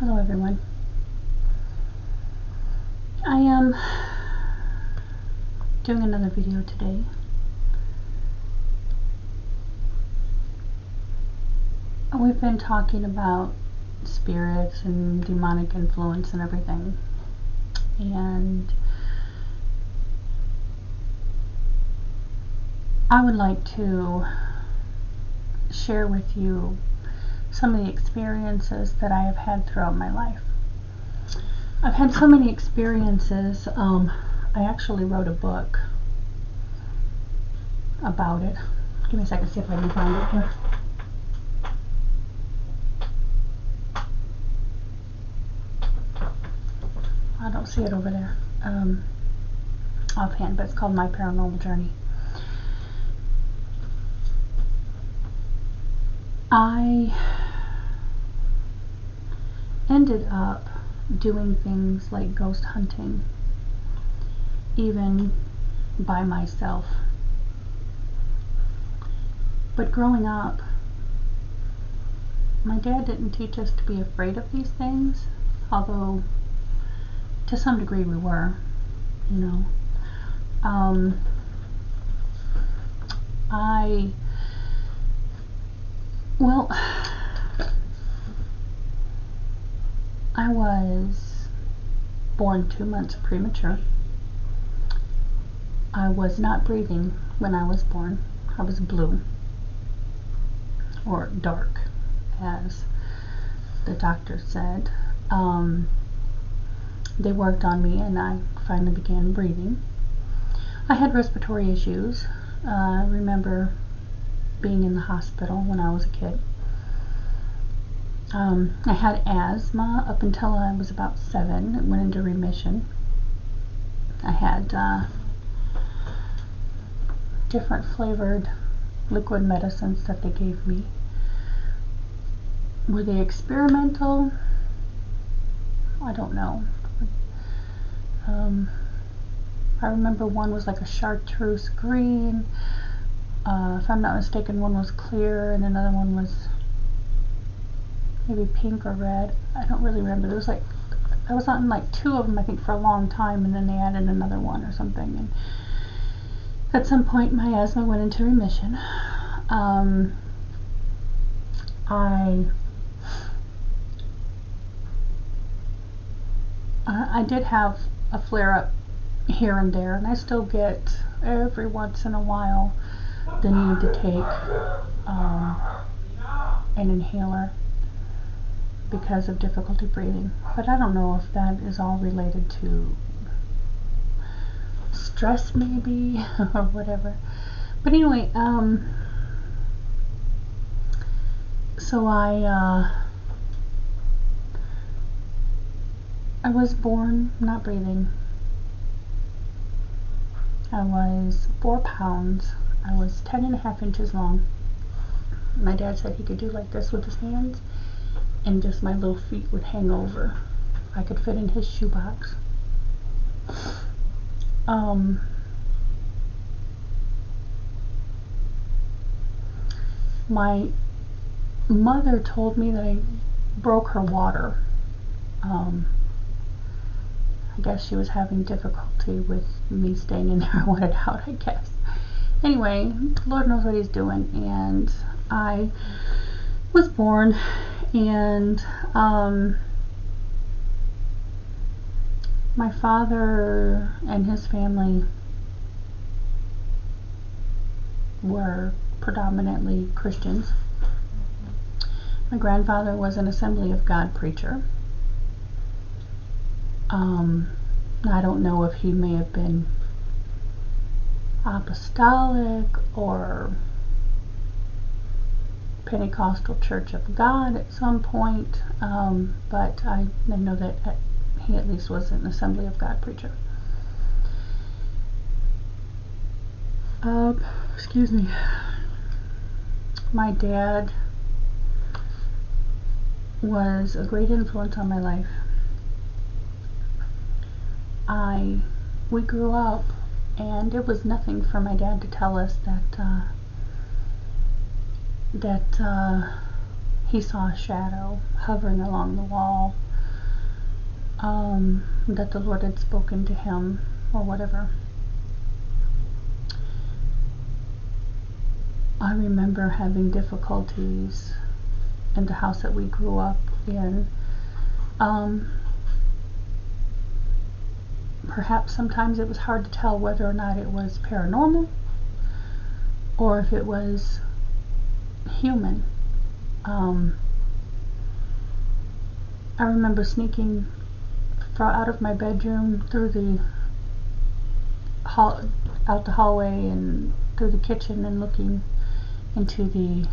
Hello everyone. I am doing another video today. We've been talking about spirits and demonic influence and everything, and I would like to share with you some of the experiences that I have had throughout my life. I've had so many experiences. I actually wrote a book about it. Give me a second to see if I can find it here. I don't see it over there offhand, but it's called My Paranormal Journey. I ended up doing things like ghost hunting, even by myself. But growing up, my dad didn't teach us to be afraid of these things, although to some degree we were, you know. I was born 2 months premature. I was not breathing when I was born. I was blue, or dark, as the doctor said. They worked on me and I finally began breathing. I had respiratory issues. I remember being in the hospital when I was a kid. I had asthma up until I was about 7. It went into remission. I had different flavored liquid medicines that they gave me. Were they experimental? I don't know. I remember one was like a chartreuse green. If I'm not mistaken, one was clear and another one was maybe pink or red. I don't really remember. There was like, I was on like 2 of them I think for a long time, and then they added another one or something, and at some point my asthma went into remission. I did have a flare-up here and there, and I still get every once in a while the need to take an inhaler because of difficulty breathing. But I don't know if that is all related to stress maybe or whatever. But anyway, so I was born not breathing. I was 4 pounds. I was 10.5 inches long. My dad said he could do like this with his hands, and just my little feet would hang over. I could fit in his shoebox. My mother told me that I broke her water. I guess she was having difficulty with me staying in there. I wanted out, I guess. Anyway, Lord knows what he's doing, and I was born, and my father and his family were predominantly Christians. My grandfather was an Assembly of God preacher. I don't know if he may have been apostolic or Pentecostal Church of God at some point, but I know that he at least was an Assembly of God preacher. Excuse me. My dad was a great influence on my life. We grew up, and it was nothing for my dad to tell us that he saw a shadow hovering along the wall that the Lord had spoken to him or whatever. I remember having difficulties in the house that we grew up in. Perhaps sometimes it was hard to tell whether or not it was paranormal or if it was human. I remember sneaking out of my bedroom through the out the hallway and through the kitchen and looking into the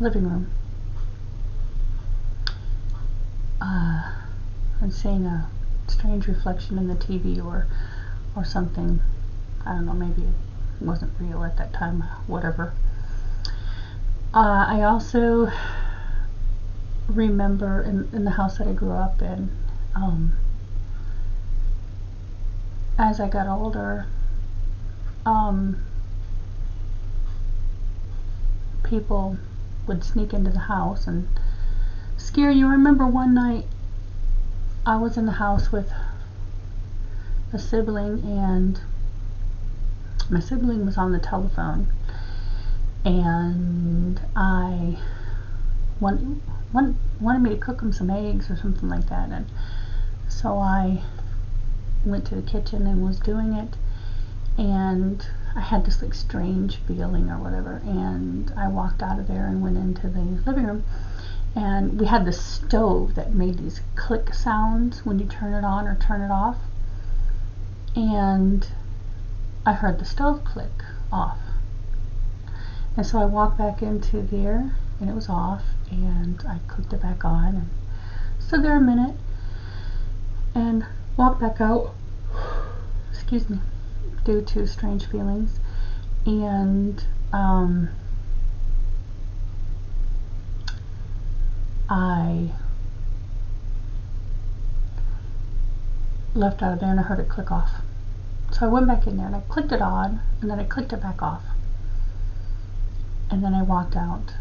living room and seeing a strange reflection in the TV or something. I don't know, maybe it wasn't real at that time, whatever. I also remember in the house that I grew up in, as I got older, people would sneak into the house and scare you. I remember one night I was in the house with a sibling, and my sibling was on the telephone, and I wanted me to cook him some eggs or something like that, and so I went to the kitchen and was doing it, and I had this like strange feeling or whatever, and I walked out of there and went into the living room, and we had this stove that made these click sounds when you turn it on or turn it off, and I heard the stove click off, and so I walked back into there and it was off, and I clicked it back on and stood there a minute and walked back out, excuse me, due to strange feelings, and I left out of there and I heard it click off. So I went back in there and I clicked it on, and then I clicked it back off, and then I walked out,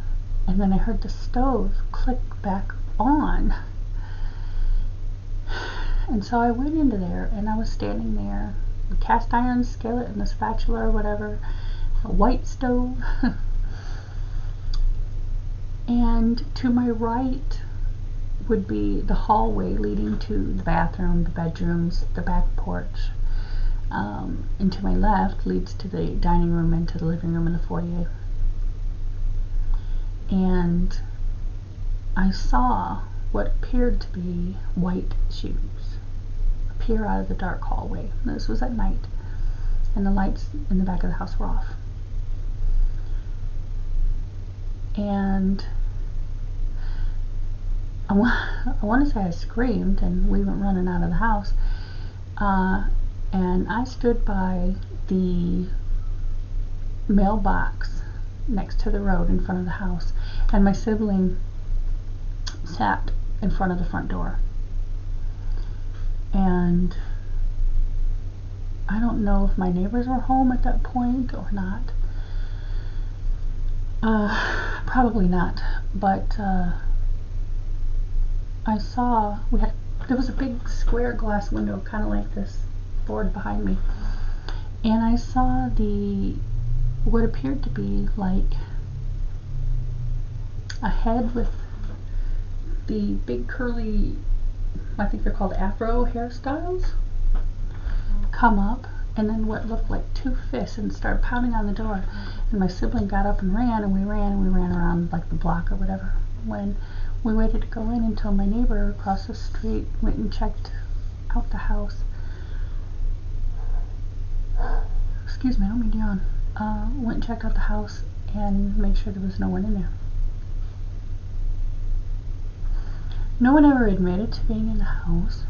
and then I heard the stove click back on, and so I went into there and I was standing there, the cast iron skillet and the spatula or whatever, a white stove, and to my right would be the hallway leading to the bathroom, the bedrooms, the back porch, and to my left leads to the dining room and to the living room and the foyer. And I saw what appeared to be white shoes appear out of the dark hallway. And this was at night, and the lights in the back of the house were off. And I want to say I screamed, and we went running out of the house. And I stood by the mailbox next to the road in front of the house, and my sibling sat in front of the front door. And I don't know if my neighbors were home at that point or not. Probably not, but I saw there was a big square glass window, kind of like this board behind me, and I saw what appeared to be like a head with the big curly, I think they're called afro hairstyles, come up, and then what looked like two fists, and started pounding on the door. And my sibling got up and ran, and we ran around like the block or whatever. When we waited to go in until my neighbor across the street went and checked out the house. Excuse me, I don't mean to yawn. Went and checked out the house and made sure there was no one in there. No one ever admitted to being in the house.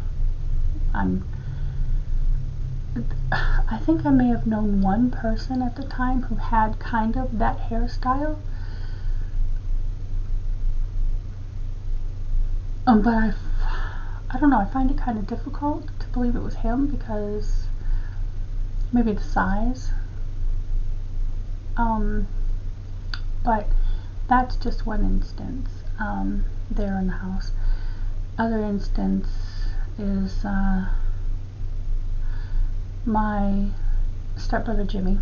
I think I may have known one person at the time who had kind of that hairstyle. But I don't know, I find it kind of difficult to believe it was him, because maybe the size. But that's just one instance there in the house. other instance is my stepbrother Jimmy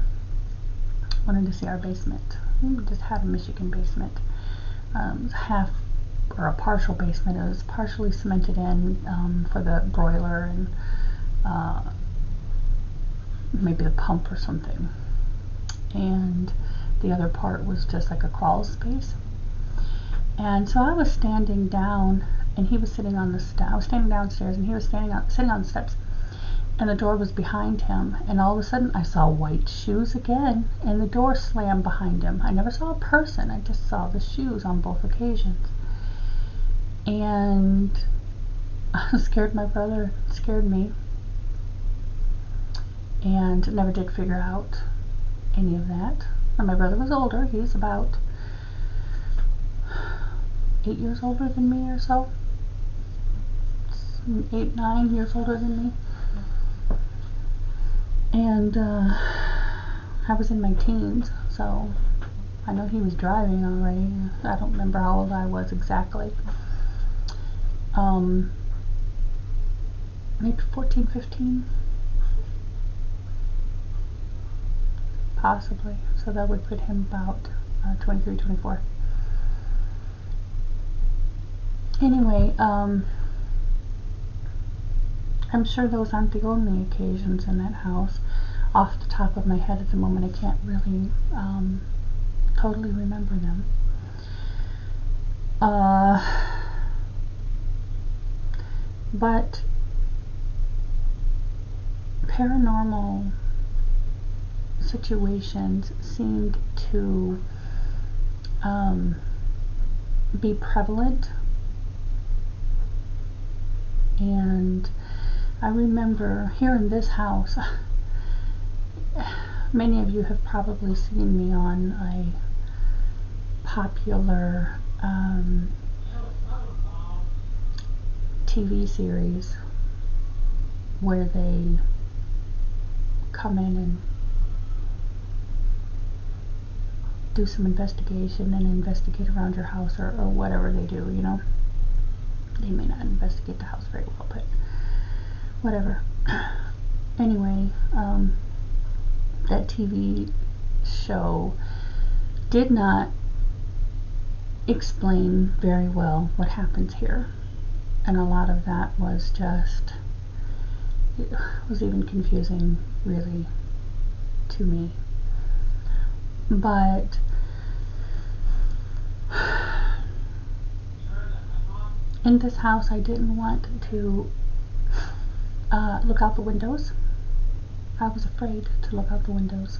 wanted to see our basement. We just had a Michigan basement. It was half or a partial basement. It was partially cemented in for the broiler and maybe the pump or something. And the other part was just like a crawl space. And so I was standing down and he was sitting on the steps. I was standing downstairs and he was sitting on the steps. And the door was behind him, and all of a sudden I saw white shoes again, and the door slammed behind him. I never saw a person, I just saw the shoes on both occasions. And I scared my brother, scared me, and never did figure out any of that. And my brother was older, he was about 8 years older than me or so. 8, 9 years older than me. And I was in my teens, so I know he was driving already. I don't remember how old I was exactly. Maybe 14, 15? Possibly. So that would put him about 23, 24. Anyway, I'm sure those aren't the only occasions in that house. Off the top of my head at the moment, I can't really totally remember them. But paranormal situations seemed to be prevalent, and I remember here in this house, many of you have probably seen me on a popular TV series where they come in and do some investigation and investigate around your house or whatever they do, you know. They may not investigate the house very well, but whatever. Anyway, that TV show did not explain very well what happens here, and a lot of that was just, it was even confusing really to me. But in this house I didn't want to look out the windows. I was afraid to look out the windows.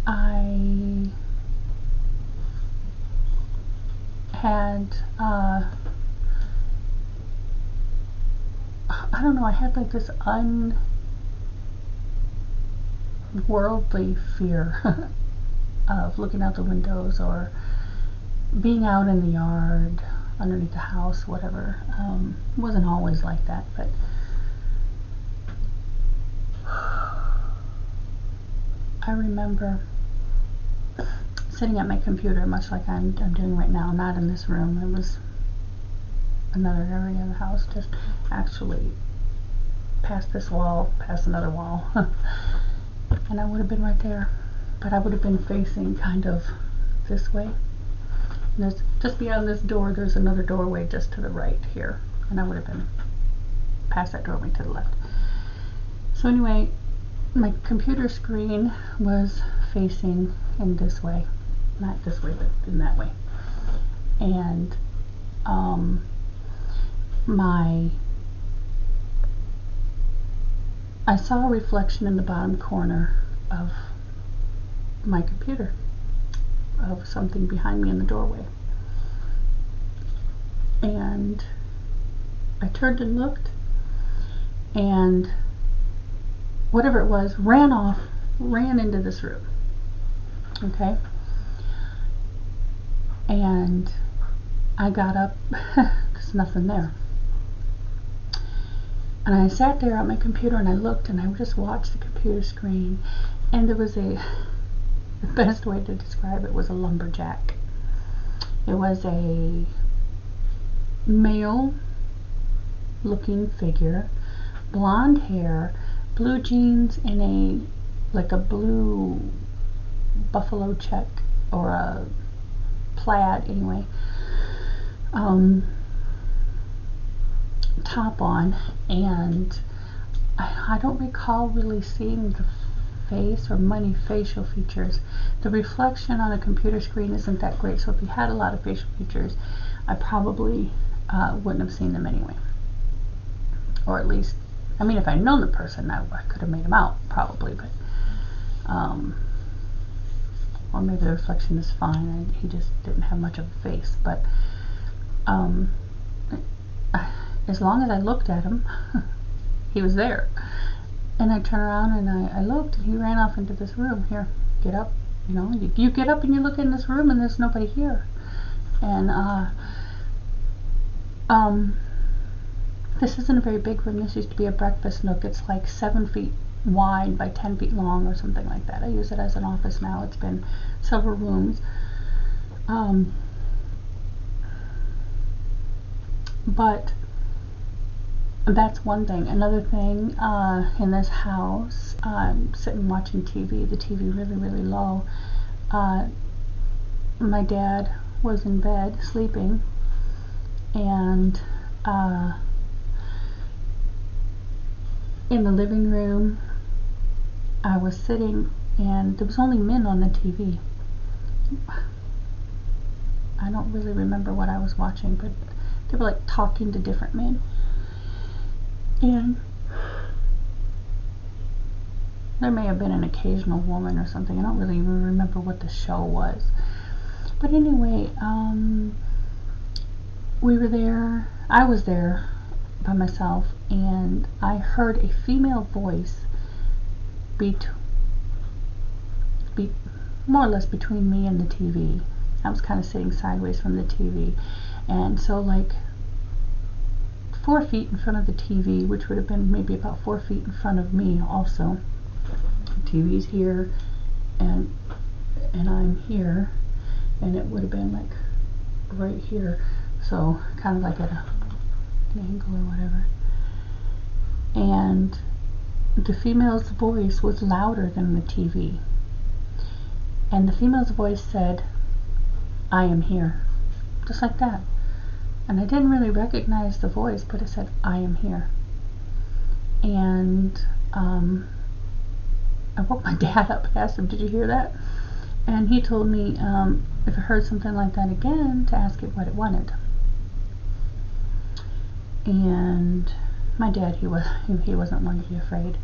I had I don't know, I had like this unworldly fear of looking out the windows or being out in the yard, underneath the house, whatever. It wasn't always like that, but I remember sitting at my computer, much like I'm doing right now, not in this room. It was another area of the house, just actually past this wall, past another wall. And I would have been right there, but I would have been facing kind of this way. And there's, just beyond this door, there's another doorway just to the right here, and I would have been past that doorway to the left. So anyway, my computer screen was facing in this way, not this way, but in that way. And I saw a reflection in the bottom corner of my computer of something behind me in the doorway. And I turned and looked, and whatever it was ran into this room. Okay? And I got up, there's nothing there. And I sat there at my computer and I looked and I just watched the computer screen, and there was the best way to describe it was a lumberjack. It was a male looking figure, blonde hair, blue jeans, and a blue buffalo check or a plaid anyway, top on, and I don't recall really seeing the face or many facial features. The reflection on a computer screen isn't that great, so if he had a lot of facial features, I probably wouldn't have seen them anyway. Or at least, I mean, if I'd known the person, I could have made him out, probably, but, or maybe the reflection is fine, he just didn't have much of a face, but, as long as I looked at him, he was there. And I turned around and I looked, and he ran off into this room. Here, get up, you get up and you look in this room and there's nobody here. And, this isn't a very big room. This used to be a breakfast nook. It's like 7 feet wide by 10 feet long or something like that. I use it as an office now. It's been several rooms. But that's one thing. Another thing, in this house, I'm sitting watching TV, the TV really, really low. My dad was in bed sleeping, and in the living room I was sitting, and there was only men on the TV. I don't really remember what I was watching, but they were like talking to different men. And there may have been an occasional woman or something. I don't really even remember what the show was. But anyway, we were there. I was there by myself, and I heard a female voice more or less between me and the TV. I was kind of sitting sideways from the TV, and so like 4 feet in front of the TV, which would have been maybe about 4 feet in front of me also. The TV's here, and I'm here, and it would have been like right here, so kind of like at an angle or whatever. And the female's voice was louder than the TV, and the female's voice said, "I am here," just like that. And I didn't really recognize the voice, but it said, "I am here." And I woke my dad up and asked him, "Did you hear that?" And he told me if I heard something like that again, to ask it what it wanted. And my dad, he wasn't one to be afraid.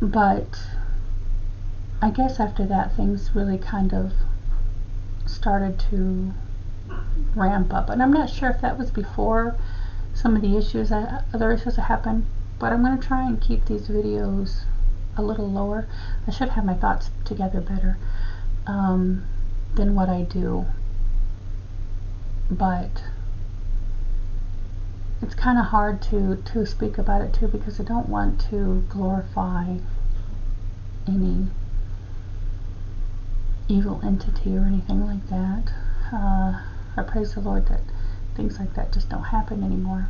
But I guess after that, things really kind of started to ramp up, and I'm not sure if that was before some of the other issues that happened, but I'm going to try and keep these videos a little lower. I should have my thoughts together better than what I do, but it's kind of hard to speak about it too, because I don't want to glorify any evil entity or anything like that. I praise the Lord that things like that just don't happen anymore.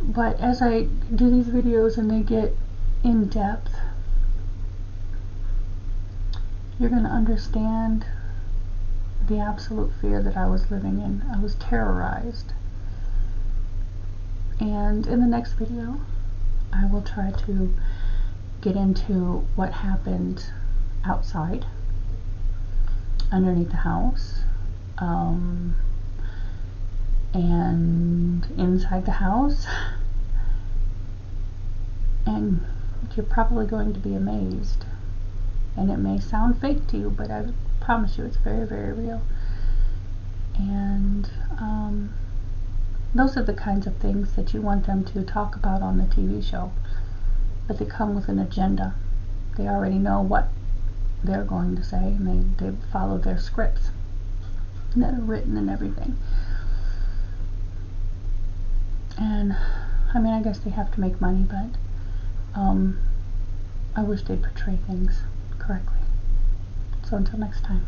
But as I do these videos and they get in depth, you're going to understand the absolute fear that I was living in. I was terrorized. And in the next video, I will try to get into what happened outside, underneath the house, and inside the house, and you're probably going to be amazed. And it may sound fake to you, but I promise you it's very, very real. And those are the kinds of things that you want them to talk about on the TV show, but they come with an agenda. They already know what they're going to say, and they follow their scripts that are written and everything. And I mean, I guess they have to make money, but I wish they'd portray things correctly. So until next time.